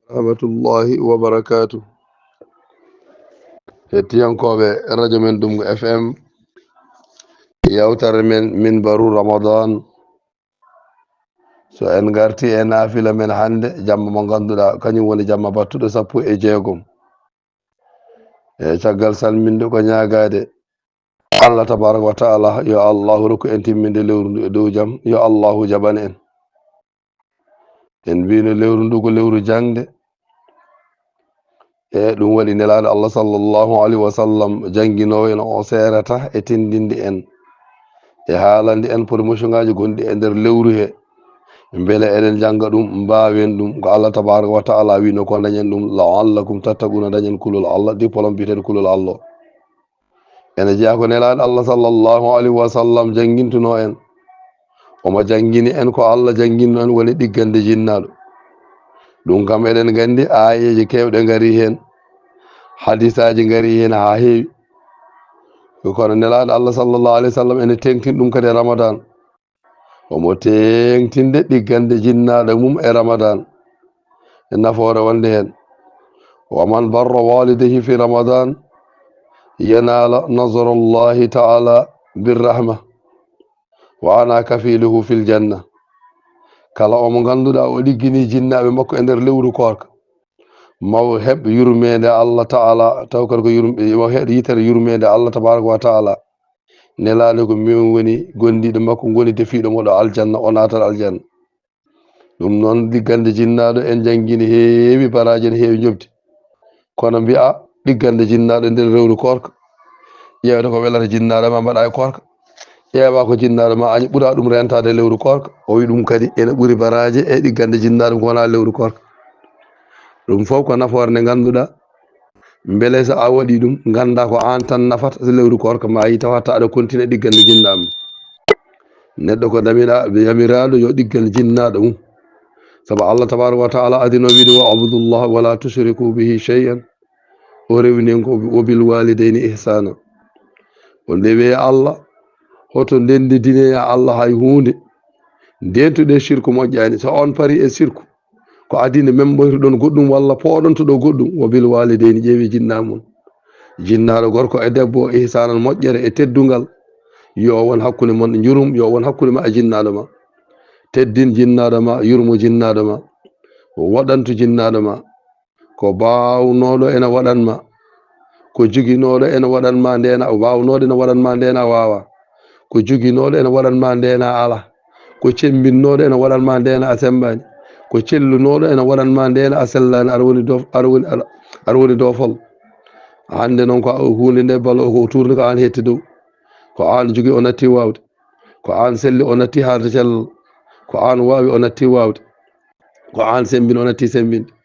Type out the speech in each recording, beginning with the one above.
rahmatullahi wa barakatuh. hettiyankoɓe radio men Dumgo FM yawtere men minbaru ramadan. So en garti e naafila men hande jamma mo ganduɗa kañum woni jamma battuɗo 16 e caggal salminde ko ñagade Allah tabaraka wa taala yo allahu rokku en timminde lewru ndu e dow jaam, yo allahu jaɓana en mbino lewru ndu ko lewru jangde e ɗum waɗi nelaɗo Allah sallllahu alayhi wa sallam jangguinowo en o serata e tindinde en e haalande en promotion ngaji gonɗi e nder lewru he beele eɗen jangga ɗum mbawen ɗum ko Allah tabaraka wa taala wino ko dañen ɗum la'allakum tattaquna dañen kulol Allah diplôme biteɗo kulol Allah ene jeeya ko nelaɗo Allah sallllahu alayhi wa sallam jangguintuno en omo jangguini en ko Allah jangguinno en woni ɗiggande jinnaɗo ɗum kam eɗen gandi ayeji kewɗe gari hen hadisaji gari hen ha heewi kono nelaɗo Allah sallllahu alayhi wa sallam ene tengtin ɗum kadi e ramadan omo tengtinde ɗiggande jinnaɗo mum e ramadan e nafoore wonde hen waman barra walidehi fi ramadan yanala nasrullahi taala birrahma wa ana kafiluhu fil janna. kala omo ganduɗa o ɗiggini jinnaɓe makko e nder lewru korka maw heɓ yurmede Allah taala taw kadi ko mo heɓ yitere yurmede Allah tabaraka wa taala nelaɗo ko min woni gondiɗo makko goni defiɗo moɗo aljanna o natat aljanna. ɗum noon ɗiggande jinnaɗo en jangguini heewi baraji en heewi jobdi kono mbiya ɗiggande jinnaɗo nder rewru korka ƴewde ko welata jinnaɗo ma mbaɗa e korka ƴeewa ko jinnaɗo ma aña ɓuura ɗum rentade lewru korka o wi ɗum kadi ene ɓuuri baraji e ɗiggande jinnaɗo ko wona lewru korka. ɗum foof ko nafoore nde ganduɗa beele so a waɗi ɗum ganda ko an tan nafata so lewru korka ma yi tawatta aɗa continue ɗiggande jinnaɗo neɗɗo ko yamiraɗo yo ɗiggal jinnaɗo mum saabu Allah tabaraka wa taala adino wiide wa abudullah wala tushriku bihi shay'an o rewni ko wa bil walidayni ihsana o ndewe Allah hoto ndendidine Allah hay hunde ndentuɗe shirku moƴƴani so on pari e shirku ko adine memboytoɗon goɗɗum walla poɗontoɗo goɗɗum wa bil walidayni ƴeewi jinnamum jinnaɗo gorko e debbo ihsanan moƴƴere e teddugal yo won hakkude mon jurum yo won hakkude ma e jinnaɗo ma teddin jinnaɗo ma yurmo jinnaɗo ma waɗantu jinnaɗo ma ko bawnoɗo ene waɗanma ko joginoɗo ene waɗanma ndena wawnoɗo ene waɗanma ndena wawa ko joginoɗo ene waɗanma ndena ala ko cembinnoɗo ene waɗanma ndena a sembani ko cellunoɗo ene waɗanma ndena a sellani aɗa woni dofol hande noon ko hunde nde balo ko tourne ko an hetti dow ko an jogui o natti wawde ko an selli o natti harde cellal ko an wawi o natti wawde ko an sembini o natti sembinde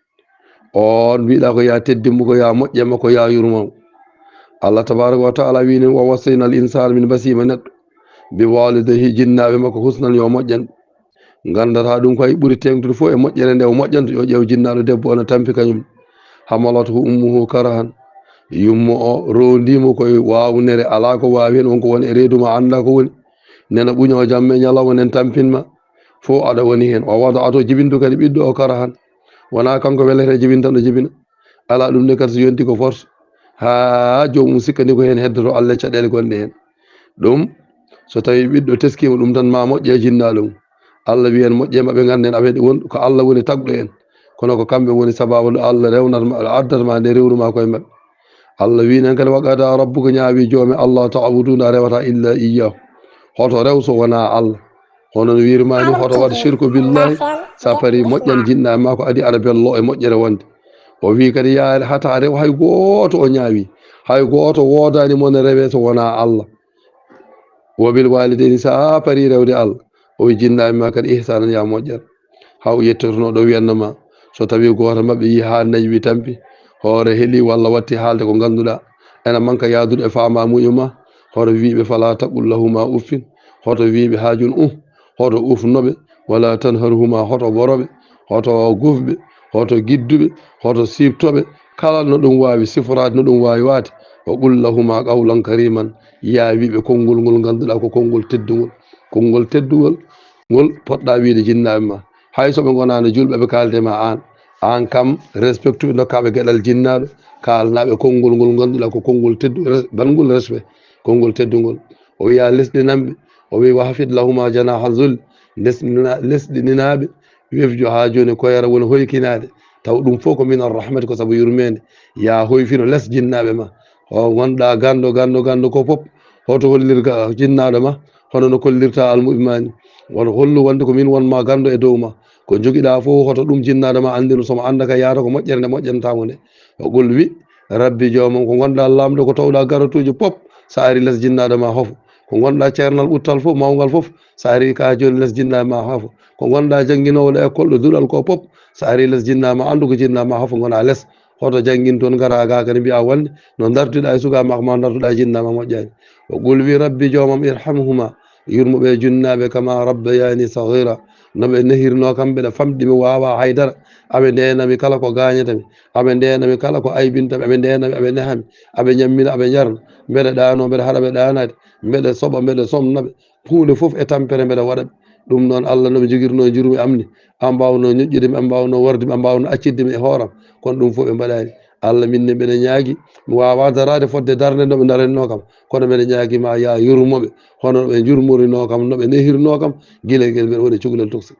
on mbiɗa ko ya teddimmo ko ya moƴƴema ko ya yurmamo. Allah tabaraka wa taala wini wa wassayna al insana min basima neɗɗo bi walidehi jinnaɓe makko husnan yo moƴƴan gandata ɗum koye ɓuuri tengtude fof e moƴƴere nde o moƴƴanta yo ƴeew jinnaɗo debbo ono tampi kañum hamalata ko ummuhu karahan yummo o rowndimo koye wawnere ala ko wawi hen wonko woni e reeduma anda ko woni nena ɓuño jamme ñalawma nen tampinma fo aɗa woni hen o wada ato jibintu kadi ɓiɗɗo o karahan wona kanko welete jibin tan ɗo jibina ala ɗum ne kadi so yonti ko force ha jomum sikkani ko hen heddoto Allah caɗele gonɗe hen ɗum so tawi ɓiɗɗo teskima ɗum tan ma moƴƴe jinnaɗo mum Allah wiyen moƴƴe maɓe ganden aɓe won ko Allah woni tagɗo en kono ko kamɓe woni sababu nde Allah rewnatma addatma nde rewruma koye mabɓe. Allah winen kadi waqada rabbuka ñaawi joomi Allah ta'buduna a rewata illa iyyahu hoto rew so wona Allah hono no wirmani hoto waɗa shirku billahi sa pari moƴƴan jinnaɓe ma ko adi aɗa bello e moƴƴere wonde o wi kadi yaade hata rew hay goto o ñaawi hay goto wodani mon rewe so wona Allah wobil walidayni sa pari rewde Allah o wi jinnaɓe ma kadi ihsanan ya moƴƴere haw yettotono ɗo wiyannoma so tawi goto mabɓe yi ha nañwi tampi hoore heeli walla watti haalde ko ganduɗa ene manka yadude e fama muƴuma hoto wiɓe fala taqul lahuma uffin hoto wiɓe hajun hoto ufnoɓe wala tanharhuma hoto boroɓe hoto gufɓe hoto gidduɓe hoto sibtoɓe kala no ɗum wawi sifrade no ɗum wawi waade o qul lahuma qawlan kariman ya wiɓe konngol ngol ganduɗa ko konngol teddugol ngol poɗɗa wiide jinnaɓe ma hay soɓe gonano julɓe ɓe kalde ma an an kam respecte ɓe dokkaɓe gueɗal jinnaɗo kalnaɓe konngol ngol ganduɗa ko konngol teddu bangol respect konngol teddugol. O wiya lesɗinanɓe o wi wa hafid lahuma janaha zul lesɗininaɓe wefjo ha joni koyara woni hoykinade taw ɗum fof ko min arrahmati ko saabu yurmede ya hoyfino less jinnaɓe ma o gonɗa gando ko foof hoto hollirga jinnaɗo ma hono no kollirta almuɓe mani won hollu wonde ko min wonma gando e dow ma ko joguiɗa fof hoto ɗum jinnaɗo ma andino somo anda ka yata ko moƴƴere nde moƴƴantamo nde o qul wi rabbi jomam ko gonɗa lamɗo ko tawɗa garatuji pop sa ari less jinnaɗo ma hoofo ko gonɗa ceernal ɓuttal fof mawgal fof sa ari ka joni less jinnaɓe ma hoofo ko gonɗa jangguinowo ɗo école ɗo duɗal ko pop sa ari less jinnama andu ko jinnama hoofo gona less hoto janggin toon gara ga kadi mbiya wonde no dartuɗa e suka mako ma dartuɗa e jinnama moƴƴani o qul wi rabbi jomam irhamhuma yurmoɓe junnaɓe kama rabbayani sagira noɓe nehirno kam ɓeɗa famɗi mi wawa haydara aɓe ndenami kala ko gañatami aɓe ndenami kala ko aybintami aɓe ndenami aɓe nehami aɓe ñammina aɓe jarna mbeɗa ɗano mbeɗa haɗa ɓe ɗanade mbeɗa soɓa mbeɗa somnaɓe hunde foof e tampere mbeɗa waɗaɓe ɗum noon Allah noɓe joguirno e jurmi amni an mbawno ñoƴƴudemi an mbawno wardemi an mbawno acciddemi e hooram kono ɗum fof ɓe mbaɗani Allah minne mbeɗa ñaagui mi wawa darade fodde darde noɓe daranno kam kono mbeɗa ñaaguima ya yurmoɓe hono ɓe jurmorino kam noɓe nehirno kam guila guel mbeɗa waɗi cukalel tokse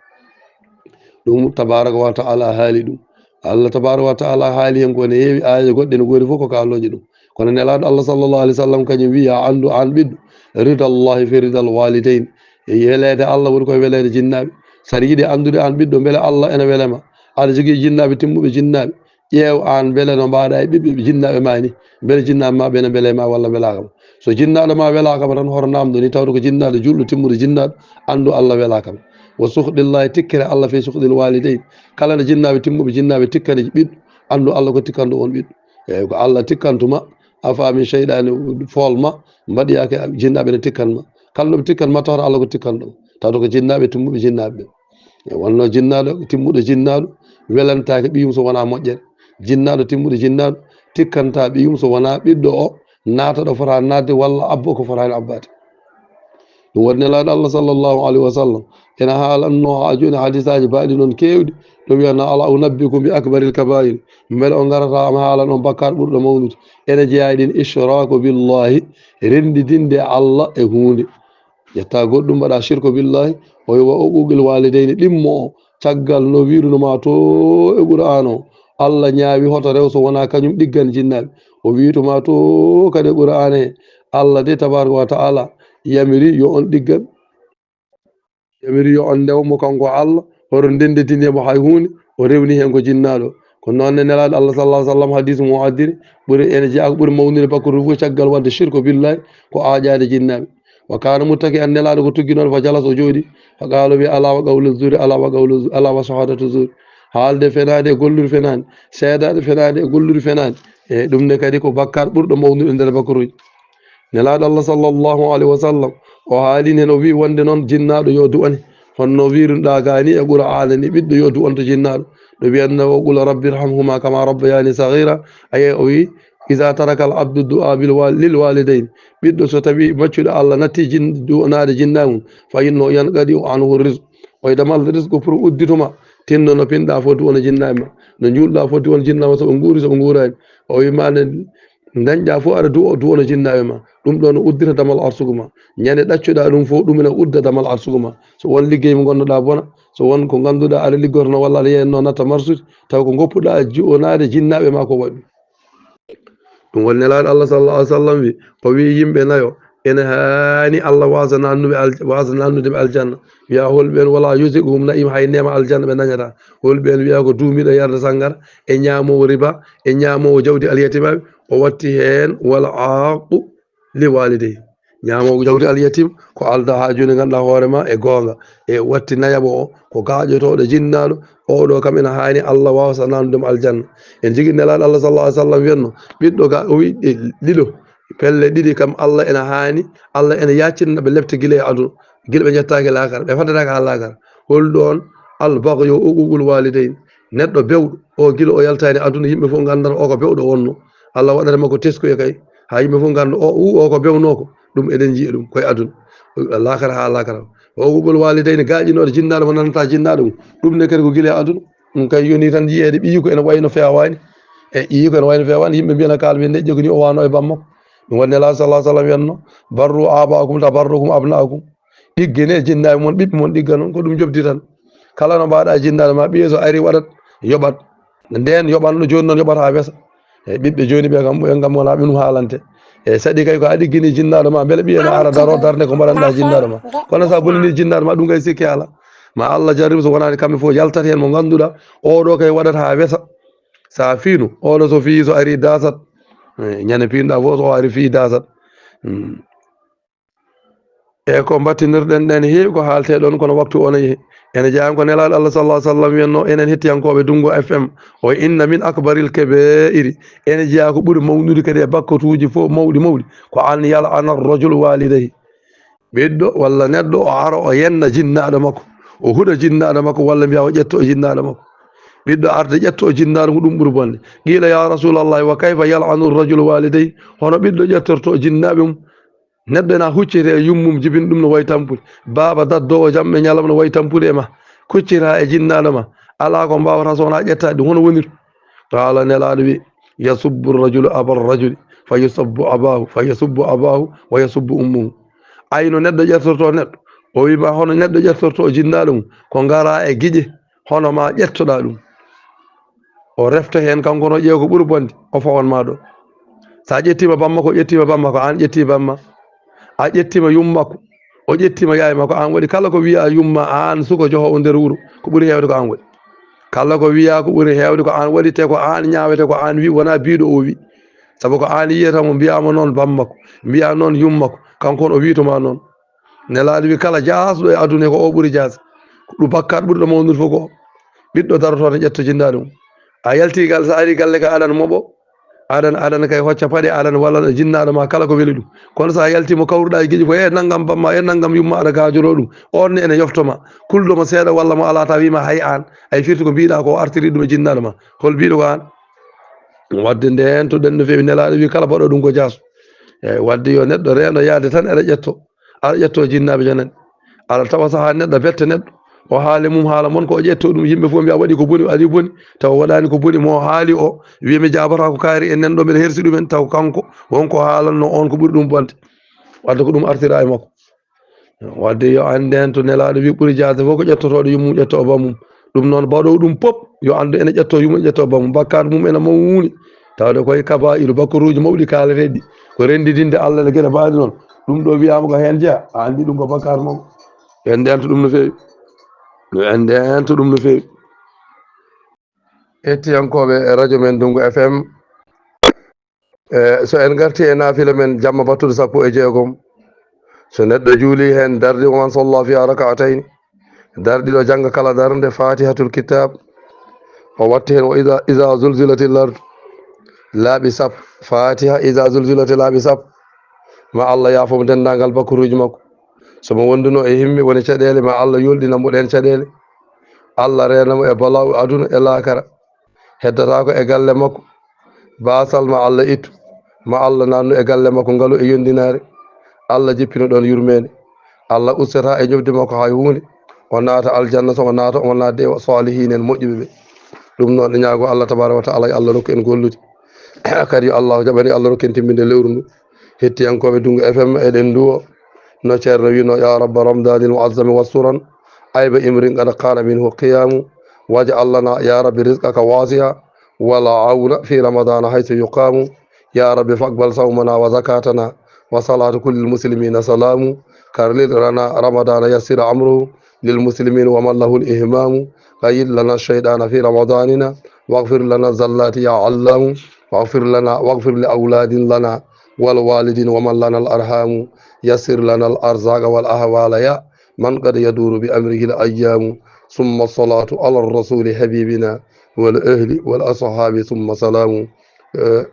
ɗum tabaraka wa taala haali ɗum Allah tabaraka wa taala haali hen kone heewi aya goɗɗe no goori fof ko kaloje ɗum kono nelaɗo Allah sallllahu alih w sallam kañum wi ya andu an ɓiɗɗo rida llahi fi ridal walidain e welede Allah woni koye welede jinnaɓe saɗa yiiɗi andude an ɓiɗɗo beele Allah ene welema aɗa jogui jinnaɓe timmuɓe jinnaɓe ƴeew an beele no mbaɗa e ɓiɓɓe jinnaɓe ma ni beele jinnaɓe ma ɓene beelema walla welakama so jinnaɗo ma welakama tan hoto namdo ni tawde ko jinnaɗo julɗo timmuɗo jinnaɗo andu Allah welakama wo suhdillahi tikkere Allah fe suhdil walidain kala nde jinnaɓe timmuɓe jinnaɓe tikkane ɓiɗɗo andu Allah ko tikkanɗo on ɓiɗɗo eyyi ko Allah tikkantuma a faami cheyɗani folma mbaɗiyake jinnaɓe ne tikkanma kala ɗoɓe tikkanma tawata Allah ko tikkanɗo tawde ko jinnaɓe timmuɓe jinnaɓe ɓe wonno jinnaɗo timmuɗo jinnaɗo welantake ɓiyum so wona moƴƴere jinnaɗo timmuɗo jinnaɗo tikkanta ɓiyum so wona ɓiɗɗo o naata ɗo fota nadde walla abbo ko fotani abbade ɗum waɗi nelaɗo Allah sallllahu alayhi wa sallam ene haalanno ha joni hadisaji baɗi noon kewɗi ɗo wiyana ala unabbikum bi akbaril kabair beele o garata am haalan on bakkar ɓurɗo mawnude ene jeeya ɗin ishraku billahi rendidinde Allah e hunde ƴetta goɗɗum mbaɗa shirku billahi o wiwa uquqil walidayni ɗimmo o caggal no wirunoma to e qur'an o Allah ñaawi hoto rew so wona kañum ɗiggan jinnaɓe o wituma to kadi qur'an he Allah de tabaraka wa taala yamiri yo on ɗiggan yamiri yo on ndewmo kanko Allah hoto ndendetindemo hay hunde o rewni hen ko jinnaɗo ko noonne nelaɗo Allah sallah sallam hadis mo addiri ɓuuri ene jeeya ko ɓuuri mawnude bakkude fof caggal wadde shirku billahi ko aƴade jinnaɓe wa kana muttaki an nelaɗo ko tugginoɗo fa jalas o jooɗi fa qaalo wi ala wa qawlu zuri ala wa shahadatu zuri haalde fenade e gollude fenade seedade fenade e gollude fenade e ɗum ne kadi ko bakkar ɓurɗo mawnude nder bakkaruji nelaɗo Allah sallllahu alayhi wa sallam o haalini hen o wi wonde noon jinnaɗo yo du'ane honno wirunoɗa gani e qur'ana ni ɓiɗɗo yo du'anto jinnaɗo ɗo wiyanno o qul rabbi irhamhuma kama rabbayani sagira aye o wi isa taraka al abdu du'a lil walidayn ɓiɗɗo so tawi maccuɗo Allah natti du'anade jinnamum fa inno yanqadi anhu rizqu o damal risque pour uddituma tinno no pinɗa fo du'ana jinnaɓe ma no julɗa fo du'ana jinnama soɓe guuri soɓe guurani o wimane dañƴa fof aɗa du'ana jinnaɓe ma ɗum ɗo no uddita damal arsugu ma ñande ɗaccuɗa ɗum fof ɗum ene udda damal arsugu ma so won ligguey mo gonnoɗa bona so won ko ganduɗa aɗa liggorno walla aɗa yeyanno natta marsude taw ko goppuɗa ji'onade jinnaɓe ma ko waɗi ɗum woni nelaɗo Allah sallallahu alaihi wasallam wi o wi yimɓe nayo ene hani Allah wasana annudeɓe aljanna wiya holɓen wala yusiguhum naim hay nema aljanna ɓe dañata holɓen wiya ko duumiɗo yarde sanngara e ñamowo riba e ñamowo jawdi alyatimaɓe o watti hen wal aqu li walidey ñamowo jawdi alyatim ko alda ha joni ganduɗa hoorema e gonga e watti nayaɓo o ko gaƴotoɗo jinnaɗo oɗo kam ene hani Allah wasa nandudemo aljanna en jigui nelaɗo Allah sallallahu alaihi wasallam wiyanno ɓiɗɗo ga o wi ɗiɗo pelle ɗiɗi kam Allah ene hani Allah ene yaccinna ɓe lefte guila e aduna guila ɓe jettaki lakara ɓe faddetake ha lakara holɗon albagyo uququl walidayn neɗɗo bewɗo o guila o yaltani aduna yimɓe fof gandata o ko bewɗo wonno Allah waɗata makko teskoye kay ha yimɓe fof ganda o ko bewnoko ɗum eɗen jiiya ɗum koye aduna lakara ha lakara o uququl walidayni gaƴinoɗo jinnaɗo mo nanata jinnaɗo ɗum ne kadi ko guila e aduna ɗum kay yoni tan yiyeede ɓiyi ko ene wayno fewani e ƴiyi ko ene wayno fewani yimɓe mbiyana kalɓe neƴƴo ko ni o wano e bammakko ɗum waɗi nela sallah sallam wiyanno barru abaakum ta barrukum abnaakum ɗiggene jinnaɓe moon ɓiɓɓe moon ɗigga noon ko ɗum jobdi tan kala no mbaɗa e jinnade ma ɓiye so ari waɗat yoɓat nden yoɓanno joni noon yoɓata wesa eyyi ɓiɓɓe joni ɓe kam ɓen kam wona ɓinum haalante eyyi saɗi kay ko a ɗiggini jinnaɗo ma beele ɓiye ne ara daro darde ko mbaɗanɗa jinnaɗo ma kono sa bonini jinnaɗo ma ɗum kay sikki ala ma Allah jarrima so wonani kamɓe foof yaltat hen mo ganduɗa oɗo kay waɗata ha wesa sa fiinu oɗo so fi so ari dasat ñande pinɗa fof so ari fi dasat eyyi ko battinirɗen ɗen heewi ko haalte ɗon kono waktu ono yeehi ene jeyami ko nelaɗo Allah sallah sallam wiyanno enen hettiyankoɓe Dungo FM o inna min akbaril kebeiri ene jeeya ko ɓuuri mawnude kadi e bakkatuji fof mawɗi mawɗi ko an yala ana rajul walidayhi ɓiɗɗo walla neɗɗo o ara o yenna jinnaɗo makko o huuɗa jinnaɗo makko walla mbiya o ƴetto jinnaɗo makko ɓiɗɗo arde ƴetto jinnaɗo ko ɗum ɓuuri bonde qila ya rasulallah wa kayfa yal'anu rajul walidayhi hono ɓiɗɗo ƴettorto jinnaɓe mum neɗɗo ena huccite e yummum jibin ɗum no wayi tampude baaba daddowo jamɓe ñalawma no wayi tampude e ma kuccita e jinnaɗo ma ala ko mbawata so wona ƴettade ɗum hono woniri qala nelaɗo wi yasubbu rajulu aba rajuli fa yusabbu abahu fa yasubbu abahu wa yasubbu ummuhu ayno neɗɗo ƴettorto neɗɗo o wima hono neɗɗo ƴettorto jinnaɗo mum ko ngara e guiƴe hono ma ƴettoɗa ɗum o refta hen kanko no ƴeew ko ɓuuri bonde o fawanma ɗo sa ƴettima bamma ko ƴettima bamma ko an ƴetti bamma a ƴettima yummakko o ƴettima yaye makko an waɗi kala ko wiya yumma an suko johowo nder wuuro ko ɓuuri hewde ko an waɗi kala ko wiya ko ɓuuri hewde ko an waɗi te ko an ñawete ko an wi wona biɗo o wi saabu ko an yiyatamo mbiyama noon bammakko mbiya noon yummakko kanko on o witoma noon nelaɗo wi kala jasɗo e aduna ko o ɓuuri jas ko ɗum bakkat ɓuuriɗo mawnude fof ko ɓiɗɗo darototo ƴetto jinnaɗe mum a yaltigal sa ari galle ka aɗana moɓo aɗana kay hocca paɗe aɗana walla jinnaɗo ma kala ko weeli ɗum kono sa yaltimo kawruɗa e gueƴi ko e naggam bamma e naggam yumma aɗa gajoro ɗum on ne ene yoftoma kulɗoma seeɗa walla mo ala ta wima hay an ay firti ko mbiɗa ko artiri ɗum e jinnaɗo ma hol mbiɗo ko an wadde nden to ɗen no fewi nelaɗo wi kala mbaɗo ɗum ko jaso eyyi wadde yo neɗɗo reeno yaade tan aɗa ƴetto jinnaɓe jonen aɗa tawa saha neɗɗo bette neɗɗo o haali mum haala moon ko o ƴetto ɗum yimɓe fof mbiya waɗi ko boni ari boni taw waɗani ko boni mo haali o wimi jabata ko kaari en nanɗo mbiɗa hersi ɗumen taw kanko wonko haalanno on ko ɓuuri ɗum bonde wadde ko ɗum artira e makko wadde yo anden to nelaɗo wi ɓuuri jade fof ko ƴettotoɗo yummum ƴetto bamum ɗum noon mbaɗo ɗum pop yo andu ene ƴetto yummum ƴetto bamum bakkat mum ene mawni tawde koye kaba'iru bakkaruji mawɗi kaaleteɗi ko rendidinde Allah ne gueɗe mbaɗi noon ɗum ɗo wiyama ko hen jeeya a andi ɗum ko bakkat mawɗo yo nden to ɗum no fewi yo nden to ɗum no fewi hettiyankoɓe e radio men Dungo FM so en garti e naafila men jamma battude 16 so neɗɗo juuli hen dardi oman salla fi rak'atayn darɗiɗo jangga kala darde fatihatul kitab o watti hen o iza zulzilatil ard laaɓi sappo fatiha iza zulzilati laaɓi sappo ma Allah yaafomo dendagal bakkuruji makko somo wonduno e himɓe woni caɗele ma Allah yolɗinamo ɗen caɗele Allah renamo e balaw aduna e lakara heddatako e galle makko basal ma Allah ittu ma Allah nannu e galle makko ngaalu e yondinare Allah jippino ɗon yurmede Allah ustata e ñobdi makko hay hunde o naata aljanna so o naata o nadde e salihin en moƴƴuɓe ɓe ɗum noon ɗe ñaago Allah tabaraka wa taala Allah rokku en gollude kadi yo Allah jaɓani Allah rokku en timminde lewru ndu hettiyankoɓe Dungo FM eɗen duwo no ceerno wino ya rabba ramdanil muazzami wassuran ayba imrin qad qana minhu qiyamu waj'al lana ya rabbi rizqaka wasi'a wala auna fi ramadana haythu yuqamu ya rabbi faqbal sawmana wa zakatana wa salatu kulli muslimina salamu karlil lana ramadana yassir amruhu للمسلمين ومن له الإهمام قيد لنا الشيطان في رمضاننا واغفر لنا الزلات يا علام واغفر لأولاد لنا والوالدين ومن لنا الأرحام يسر لنا الأرزاق والأهوال يا من قد يدور بأمره الأيام ثم الصلاة على الرسول حبيبنا والأهل والأصحاب ثم سلام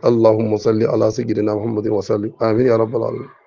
اللهم صل على سيدنا محمد وسلم آمين يا رب العالمين.